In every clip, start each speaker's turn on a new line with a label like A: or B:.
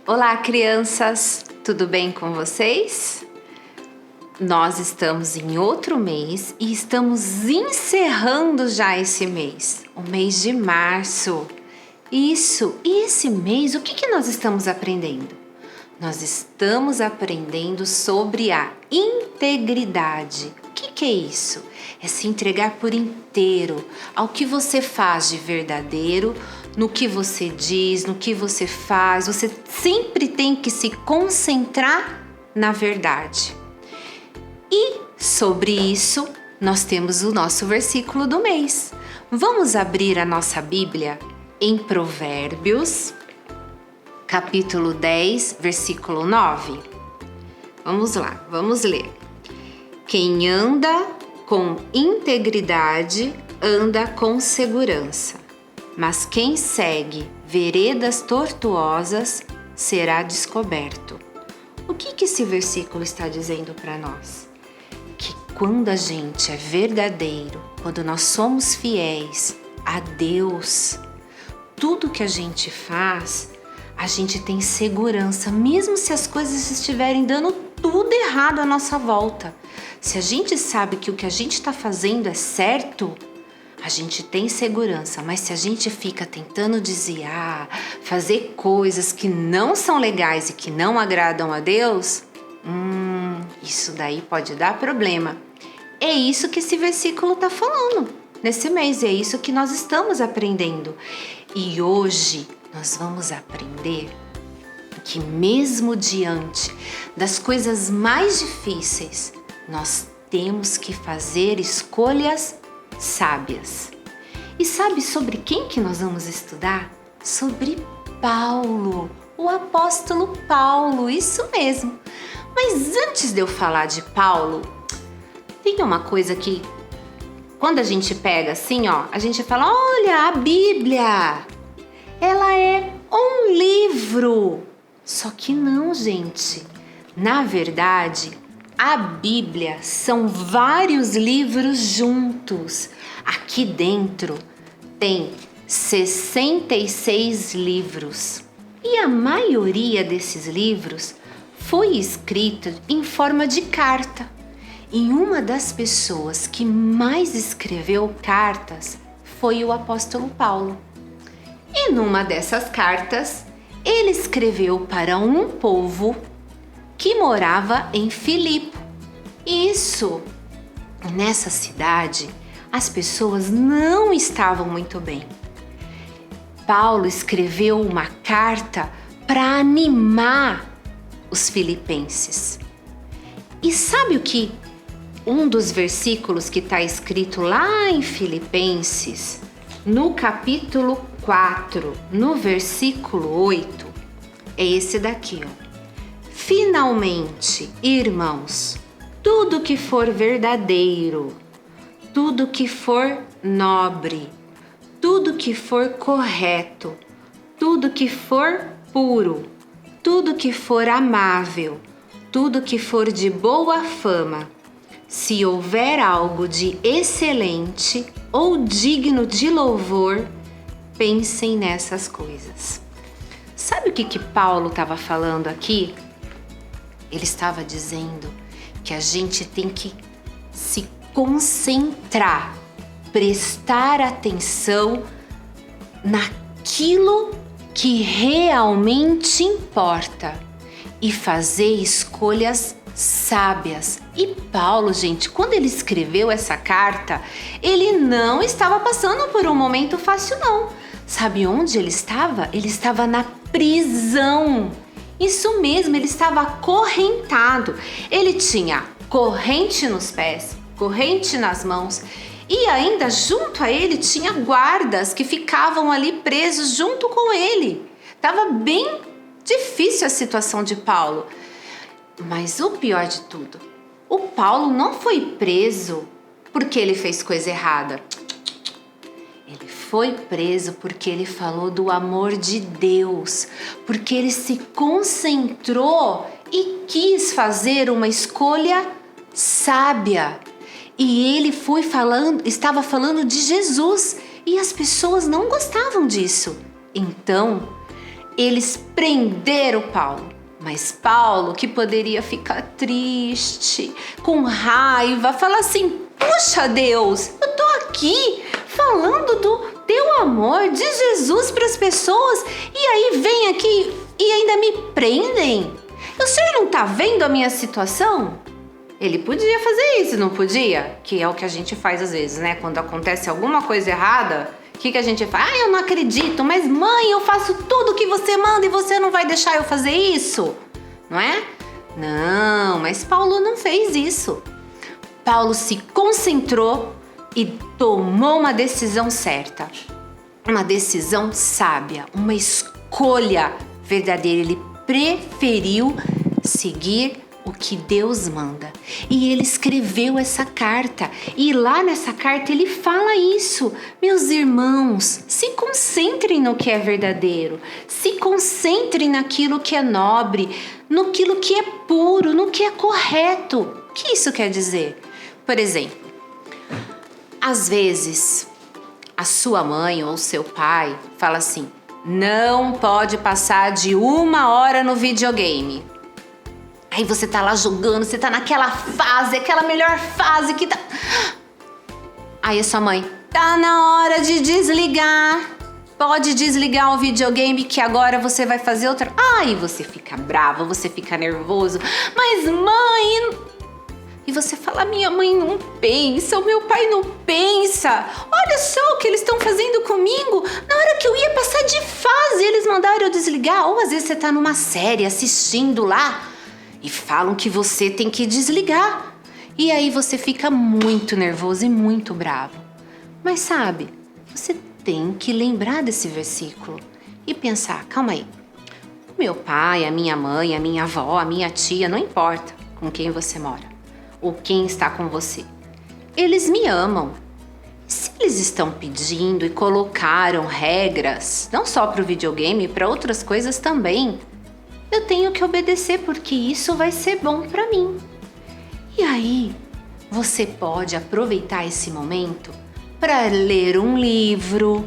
A: Olá, crianças! Tudo bem com vocês? Nós estamos em outro mês e estamos encerrando já esse mês, o mês de março. Isso! E esse mês, o que nós estamos aprendendo? Nós estamos aprendendo sobre a integridade. O que é isso? É se entregar por inteiro ao que você faz de verdadeiro, no que você diz, no que você faz. Você sempre tem que se concentrar na verdade. E sobre isso, nós temos o nosso versículo do mês. Vamos abrir a nossa Bíblia em Provérbios, capítulo 10, versículo 9. Vamos lá, vamos ler. Quem anda com integridade anda com segurança, mas quem segue veredas tortuosas será descoberto. O que esse versículo está dizendo para nós? Que quando a gente é verdadeiro, quando nós somos fiéis a Deus, tudo que a gente faz, a gente tem segurança, mesmo se as coisas estiverem dando tudo errado à nossa volta. Se a gente sabe que o que a gente está fazendo é certo, a gente tem segurança, mas se a gente fica tentando desviar, fazer coisas que não são legais e que não agradam a Deus, isso daí pode dar problema. É isso que esse versículo está falando nesse mês, é isso que nós estamos aprendendo. E hoje nós vamos aprender que mesmo diante das coisas mais difíceis, nós temos que fazer escolhas sábias. E sabe sobre quem que nós vamos estudar? Sobre Paulo, o apóstolo Paulo, isso mesmo. Mas antes de eu falar de Paulo, tem uma coisa que quando a gente pega assim, a gente fala, olha, a Bíblia, ela é um livro. Só que não, gente. Na verdade, a Bíblia são vários livros juntos. Aqui dentro tem 66 livros. E a maioria desses livros foi escrita em forma de carta. E uma das pessoas que mais escreveu cartas foi o apóstolo Paulo. E numa dessas cartas, ele escreveu para um povo que morava em Filipe. Isso, nessa cidade, as pessoas não estavam muito bem. Paulo escreveu uma carta para animar os filipenses. E sabe o que um dos versículos que está escrito lá em Filipenses, no capítulo 4, no versículo 8, é esse daqui, Finalmente, irmãos, tudo que for verdadeiro, tudo que for nobre, tudo que for correto, tudo que for puro, tudo que for amável, tudo que for de boa fama, se houver algo de excelente ou digno de louvor, pensem nessas coisas. Sabe o que Paulo estava falando aqui? Ele estava dizendo que a gente tem que se concentrar, prestar atenção naquilo que realmente importa e fazer escolhas sábias. E Paulo, gente, quando ele escreveu essa carta, ele não estava passando por um momento fácil, não. Sabe onde ele estava? Ele estava na prisão. Isso mesmo, ele estava acorrentado. Ele tinha corrente nos pés, corrente nas mãos e ainda junto a ele tinha guardas que ficavam ali presos junto com ele. Estava bem difícil a situação de Paulo. Mas o pior de tudo, o Paulo não foi preso porque ele fez coisa errada. Ele foi preso porque ele falou do amor de Deus, porque ele se concentrou e quis fazer uma escolha sábia. E ele estava falando de Jesus e as pessoas não gostavam disso. Então, eles prenderam Paulo. Mas Paulo, que poderia ficar triste, com raiva, falar assim: puxa Deus, eu tô aqui falando do teu amor de Jesus para as pessoas e aí vem aqui e ainda me prendem. O senhor não tá vendo a minha situação? Ele podia fazer isso, não podia? Que é o que a gente faz às vezes, né? Quando acontece alguma coisa errada, o que a gente faz? Eu não acredito, mas mãe, eu faço tudo o que você manda e você não vai deixar eu fazer isso? Não é? Não, mas Paulo não fez isso. Paulo se concentrou e tomou uma decisão certa. Uma decisão sábia, uma escolha verdadeira. Ele preferiu seguir o que Deus manda. E ele escreveu essa carta. E lá nessa carta ele fala isso. Meus irmãos, se concentrem no que é verdadeiro. Se concentrem naquilo que é nobre, naquilo que é puro, no que é correto. O que isso quer dizer? Por exemplo, às vezes a sua mãe ou seu pai fala assim: não pode passar de 1 hora no videogame. Aí você tá lá jogando, você tá naquela fase, aquela melhor fase que tá... Aí a sua mãe: tá na hora de desligar. Pode desligar o videogame que agora você vai fazer outra... Aí você fica brava, você fica nervoso. Mas mãe... E você fala: minha mãe não pensa, o meu pai não pensa. Olha só o que eles estão fazendo comigo. Na hora que eu ia passar de fase, eles mandaram eu desligar. Ou às vezes você tá numa série assistindo lá e falam que você tem que desligar. E aí você fica muito nervoso e muito bravo. Mas sabe, você tem que lembrar desse versículo e pensar: calma aí. O meu pai, a minha mãe, a minha avó, a minha tia, não importa com quem você mora ou quem está com você. Eles me amam. Se eles estão pedindo e colocaram regras, não só para o videogame, para outras coisas também, eu tenho que obedecer porque isso vai ser bom para mim. E aí, você pode aproveitar esse momento para ler um livro,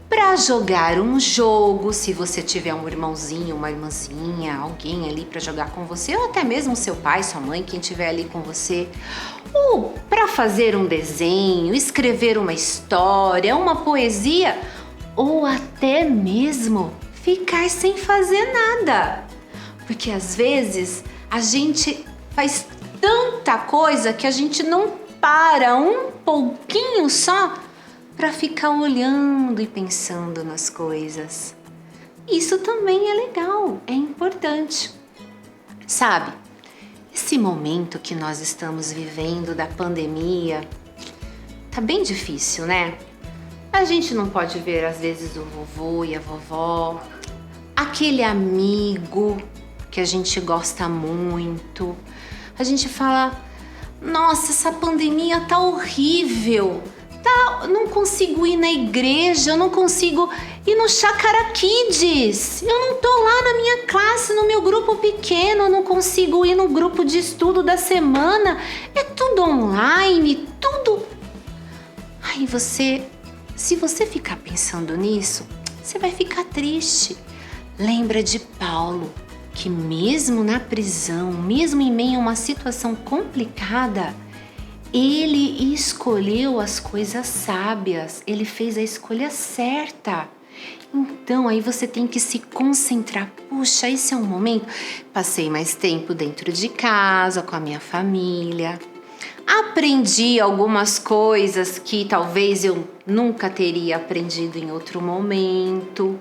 A: para jogar um jogo, se você tiver um irmãozinho, uma irmãzinha, alguém ali para jogar com você, ou até mesmo seu pai, sua mãe, quem estiver ali com você, ou para fazer um desenho, escrever uma história, uma poesia, ou até mesmo ficar sem fazer nada. Porque às vezes a gente faz tanta coisa que a gente não para um pouquinho só para ficar olhando e pensando nas coisas. Isso também é legal, é importante. Sabe, esse momento que nós estamos vivendo da pandemia tá bem difícil, né? A gente não pode ver às vezes o vovô e a vovó, aquele amigo que a gente gosta muito. A gente fala: nossa, essa pandemia tá horrível. Não consigo ir na igreja, eu não consigo ir no Chácara Kids, eu não tô lá na minha classe, no meu grupo pequeno, eu não consigo ir no grupo de estudo da semana, é tudo online, tudo. Aí se você ficar pensando nisso, você vai ficar triste. Lembra de Paulo, que mesmo na prisão, mesmo em meio a uma situação complicada, ele escolheu as coisas sábias, ele fez a escolha certa. Então aí você tem que se concentrar. Puxa, esse é um momento. Passei mais tempo dentro de casa, com a minha família. Aprendi algumas coisas que talvez eu nunca teria aprendido em outro momento.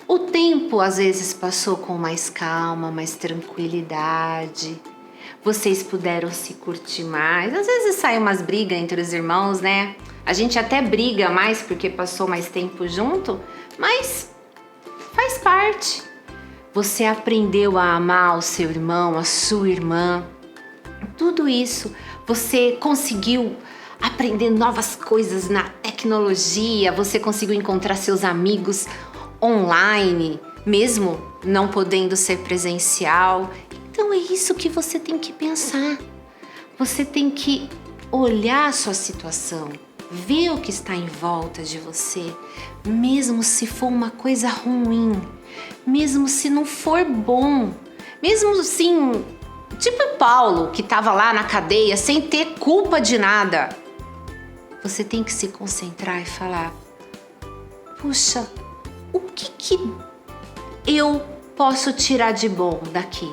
A: O tempo às vezes passou com mais calma, mais tranquilidade. Vocês puderam se curtir mais. Às vezes saem umas brigas entre os irmãos, né? A gente até briga mais porque passou mais tempo junto, mas faz parte. Você aprendeu a amar o seu irmão, a sua irmã. Tudo isso, você conseguiu aprender novas coisas na tecnologia, você conseguiu encontrar seus amigos online, mesmo não podendo ser presencial. Então é isso que você tem que pensar. Você tem que olhar a sua situação, ver o que está em volta de você, mesmo se for uma coisa ruim. mesmo se não for bom, mesmo assim, tipo Paulo, que estava lá na cadeia sem ter culpa de nada. Você tem que se concentrar e falar: puxa, o que eu posso tirar de bom daqui?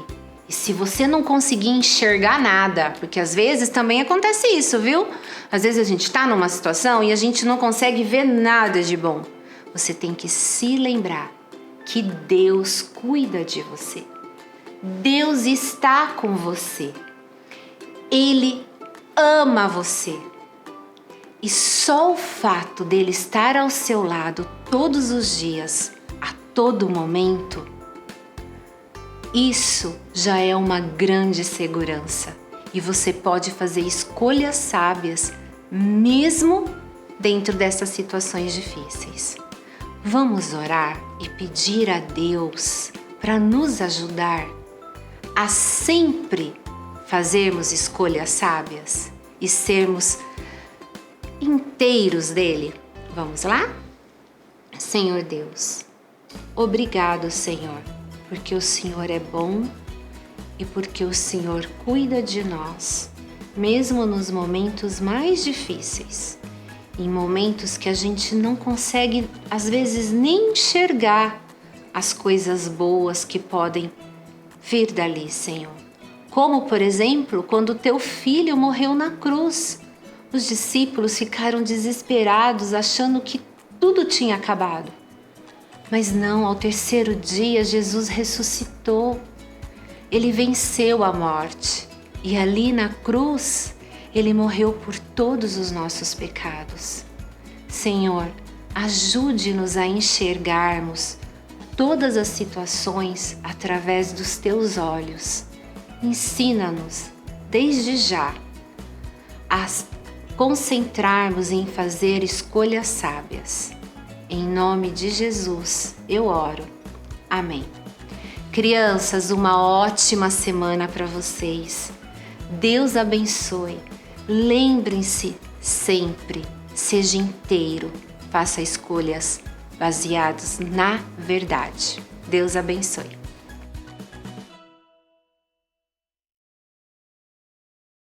A: E se você não conseguir enxergar nada, porque às vezes também acontece isso, viu? Às vezes a gente está numa situação e a gente não consegue ver nada de bom. Você tem que se lembrar que Deus cuida de você. Deus está com você. Ele ama você. E só o fato dele estar ao seu lado todos os dias, a todo momento, isso já é uma grande segurança. E você pode fazer escolhas sábias, mesmo dentro dessas situações difíceis. Vamos orar e pedir a Deus para nos ajudar a sempre fazermos escolhas sábias e sermos inteiros dele. Vamos lá? Senhor Deus, obrigado, Senhor, porque o Senhor é bom e porque o Senhor cuida de nós, mesmo nos momentos mais difíceis, em momentos que a gente não consegue, às vezes, nem enxergar as coisas boas que podem vir dali, Senhor. Como, por exemplo, quando teu filho morreu na cruz. Os discípulos ficaram desesperados, achando que tudo tinha acabado. Mas não, ao terceiro dia, Jesus ressuscitou. Ele venceu a morte. E ali na cruz, ele morreu por todos os nossos pecados. Senhor, ajude-nos a enxergarmos todas as situações através dos teus olhos. Ensina-nos, desde já, a concentrarmos em fazer escolhas sábias. Em nome de Jesus, eu oro. Amém. Crianças, uma ótima semana para vocês. Deus abençoe. Lembrem-se sempre, seja inteiro, faça escolhas baseadas na verdade. Deus abençoe.